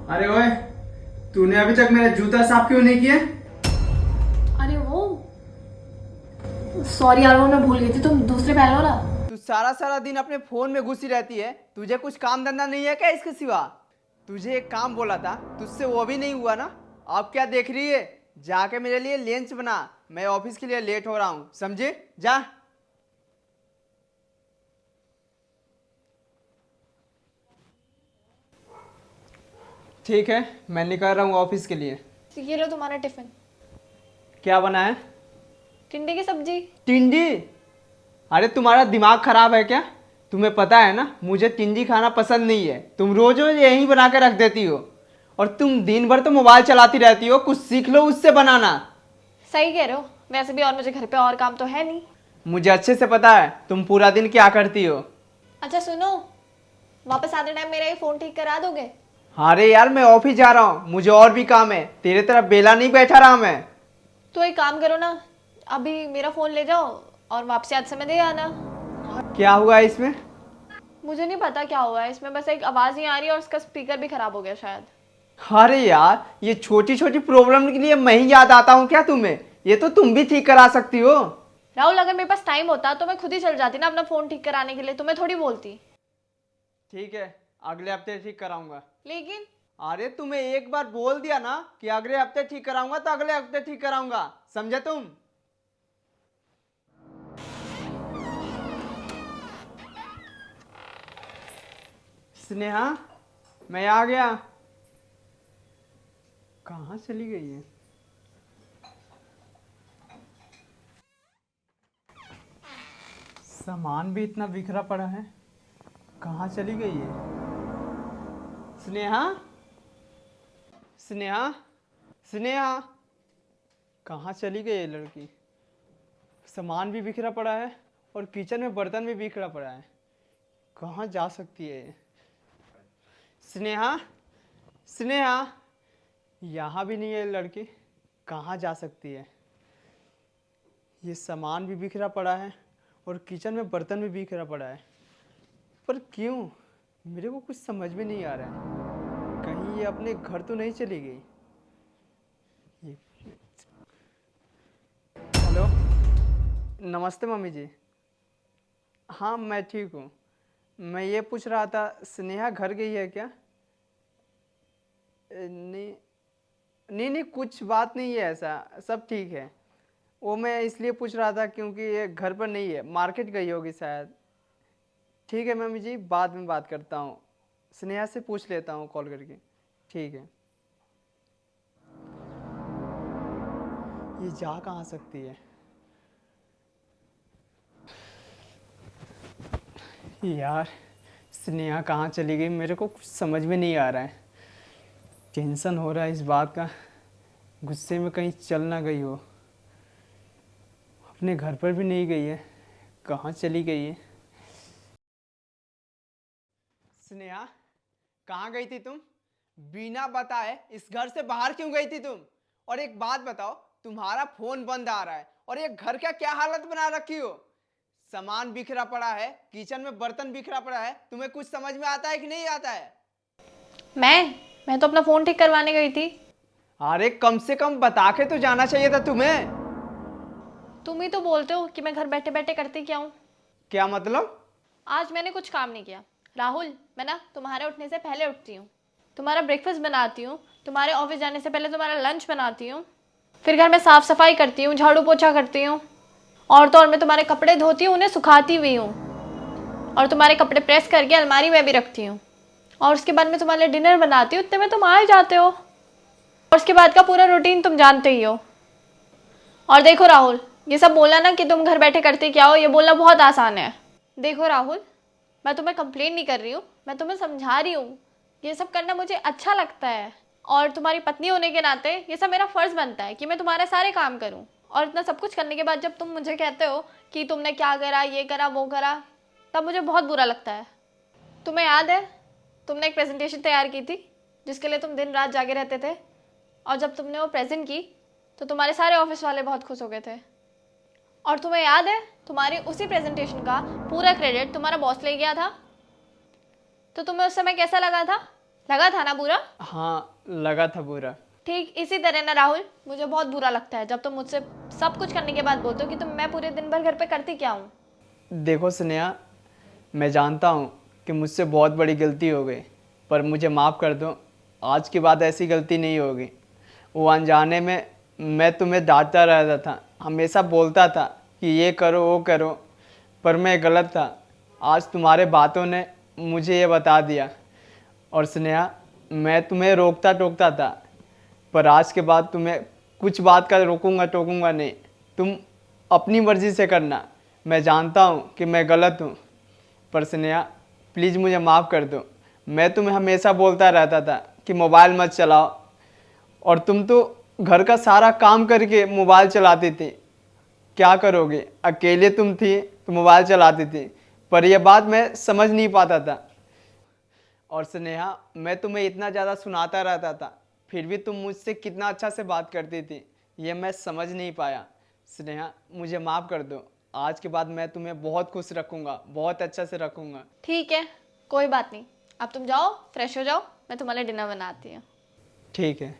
अरे ओए, तूने अभी तक मेरा जूता साफ क्यों नहीं किया? अरे वो सॉरी यार, वो मैं भूल गई थी। तुम दूसरे पहन लो ना। तू सारा सारा दिन अपने फोन में घुसी रहती है। तुझे कुछ काम धंधा नहीं है क्या इसके सिवा? तुझे एक काम बोला था, तुझसे वो भी नहीं हुआ ना। अब क्या देख रही है? जाके मेरे लिए लंच बना। मैं ऑफिस के लिए लेट हो रहा हूँ, समझे? जा। ठीक है, मैं निकल रहा हूँ ऑफिस के लिए। ये लो तुम्हारा टिफिन। क्या बना है? टिंडे की सब्जी। टिंडी? अरे तुम्हारा दिमाग खराब है क्या? तुम्हें पता है ना मुझे टिंडी खाना पसंद नहीं है। तुम रोज रोज यही बना के रख देती हो। और तुम दिन भर तो मोबाइल चलाती रहती हो, कुछ सीख लो उससे बनाना। सही कह रहे हो। वैसे भी और मुझे घर पे और काम तो है नहीं। मुझे अच्छे से पता है तुम पूरा दिन क्या करती हो। अच्छा सुनो, वापस आते टाइम मेरा ये फोन ठीक करा दोगे? अरे यार मैं ऑफिस जा रहा हूँ, मुझे और भी काम है। तेरे तरह बेला नहीं बैठा रहा मैं। तो एक काम करो ना, अभी मेरा फोन ले जाओ और वापसी आते समय दे आना। क्या हुआ इसमें? मुझे नहीं पता क्या हुआ है इसमें, बस एक आवाज नहीं आ रही और उसका स्पीकर भी खराब हो गया शायद। अरे यार ये छोटी छोटी प्रॉब्लम के लिए मैं ही याद आता हूँ क्या तुम्हें? ये तो तुम भी ठीक करा सकती हो। राहुल, अगर मेरे पास टाइम होता तो मैं खुद ही चल जाती ना अपना फोन ठीक कराने के लिए, तुम्हें थोड़ी बोलती। ठीक है, अगले हफ्ते ठीक कराऊंगा। लेकिन अरे तुम्हें एक बार बोल दिया ना कि अगले हफ्ते ठीक कराऊंगा तो अगले हफ्ते ठीक कराऊंगा, समझे तुम? स्नेहा, मैं आ गया। कहाँ चली गई है? सामान भी इतना बिखरा पड़ा है, कहाँ चली गई है? स्नेहा, स्नेहा, स्नेहा, कहाँ चली गई है लड़की? सामान भी बिखरा पड़ा है और किचन में बर्तन भी बिखरा पड़ा है। कहाँ जा सकती है ये? स्नेहा, स्नेहा, यहाँ भी नहीं है लड़की। कहाँ जा सकती है? ये सामान भी बिखरा पड़ा है और किचन में बर्तन भी बिखरा पड़ा है। पर क्यों? मेरे को कुछ समझ में नहीं आ रहा है। कहीं ये अपने घर तो नहीं चली गई? ये हेलो, नमस्ते मम्मी जी। हाँ मैं ठीक हूँ। मैं ये पूछ रहा था स्नेहा घर गई है क्या? नहीं, नहीं नहीं, कुछ बात नहीं है, ऐसा सब ठीक है। वो मैं इसलिए पूछ रहा था क्योंकि ये घर पर नहीं है, मार्केट गई होगी शायद। ठीक है मम्मी जी, बाद में बात करता हूँ। स्नेहा से पूछ लेता हूँ कॉल करके। ठीक है। ये जा कहाँ सकती है? यार स्नेहा कहाँ चली गई, मेरे को कुछ समझ में नहीं आ रहा है। टेंशन हो रहा है इस बात का, गुस्से में कहीं चल ना गई हो। अपने घर पर भी नहीं गई है, कहाँ चली गई है? स्नेहा, कहाँ गई थी तुम? बिना बताए इस घर से बाहर क्यों गई थी तुम? और एक बात बताओ, तुम्हारा फोन बंद आ रहा है और ये घर का क्या हालत बना रखी हो? सामान बिखरा पड़ा है, किचन में बर्तन बिखरा पड़ा है। तुम्हें कुछ समझ में आता है कि नहीं आता है? मैं तो अपना फोन ठीक करवाने गई थी। अरे कम से कम बता के तो जाना चाहिए था तुम्हें। तुम ही तो बोलते हो कि मैं घर बैठे बैठे करती क्या हूँ। क्या मतलब? आज मैंने कुछ काम नहीं किया। राहुल, मैं ना तुम्हारे उठने से पहले उठती हूँ, तुम्हारा ब्रेकफास्ट बनाती हूँ, तुम्हारे ऑफिस जाने से पहले तुम्हारा लंच बनाती हूँ, फिर घर में साफ सफाई करती हूँ, झाड़ू पोछा करती हूँ, और तो और मैं तुम्हारे कपड़े धोती हूँ, उन्हें सुखाती हुई हूँ, और तुम्हारे कपड़े प्रेस करके अलमारी में भी रखती हूँ, और उसके बाद मैं तुम्हारे लिए डिनर बनाती हूँ। उतने में तुम आ ही जाते हो, और उसके बाद का पूरा रूटीन तुम जानते ही हो। और देखो राहुल, ये सब बोलना ना कि तुम घर बैठे करते क्या हो, ये बोलना बहुत आसान है। देखो राहुल, मैं तुम्हें कंप्लेन नहीं कर रही हूँ, मैं तुम्हें समझा रही हूँ। ये सब करना मुझे अच्छा लगता है, और तुम्हारी पत्नी होने के नाते ये सब मेरा फ़र्ज़ बनता है कि मैं तुम्हारे सारे काम करूँ। और इतना सब कुछ करने के बाद जब तुम मुझे कहते हो कि तुमने क्या करा, ये करा, वो करा, तब मुझे बहुत बुरा लगता है। तुम्हें याद है तुमने एक प्रेजेंटेशन तैयार की थी जिसके लिए तुम दिन रात जागे रहते थे, और जब तुमने वो प्रेजेंट की तो तुम्हारे सारे ऑफिस वाले बहुत खुश हो गए थे। और तुम्हें याद है तुम्हारी उसी प्रेजेंटेशन का पूरा क्रेडिट तुम्हारा बॉस ले गया था। तो तुम्हें उस समय कैसा लगा था? लगा था ना बुरा? हाँ लगा था बुरा। ठीक इसी तरह ना राहुल, मुझे बहुत बुरा लगता है जब तुम मुझसे सब कुछ करने के बाद बोलते हो कि मैं पूरे दिन भर घर पे करती क्या हूँ। देखो स्नेहा, मैं जानता हूँ कि मुझसे बहुत बड़ी गलती हो गई, पर मुझे माफ़ कर दो। आज के बाद ऐसी गलती नहीं होगी। वो अनजाने में मैं तुम्हें डांटता रहता था, हमेशा बोलता था कि ये करो वो करो, पर मैं गलत था। आज तुम्हारे बातों ने मुझे ये बता दिया। और स्नेहा, मैं तुम्हें रोकता टोकता था, पर आज के बाद तुम्हें कुछ बात का रोकूंगा टोकूंगा नहीं। तुम अपनी मर्ज़ी से करना। मैं जानता हूँ कि मैं गलत हूँ, पर स्नेहा प्लीज़ मुझे माफ़ कर दो। मैं तुम्हें हमेशा बोलता रहता था कि मोबाइल मत चलाओ, और तुम तो घर का सारा काम करके मोबाइल चलाती थी। क्या करोगे, अकेले तुम थी तो मोबाइल चलाती थी, पर यह बात मैं समझ नहीं पाता था। और स्नेहा, मैं तुम्हें इतना ज़्यादा सुनाता रहता था, फिर भी तुम मुझसे कितना अच्छा से बात करती थी, ये मैं समझ नहीं पाया। स्नेहा मुझे माफ़ कर दो। आज के बाद मैं तुम्हें बहुत खुश रखूँगा, बहुत अच्छा से रखूँगा। ठीक है, कोई बात नहीं। अब तुम जाओ, फ्रेश हो जाओ, मैं तुम्हारे डिनर बनाती हूँ। ठीक है।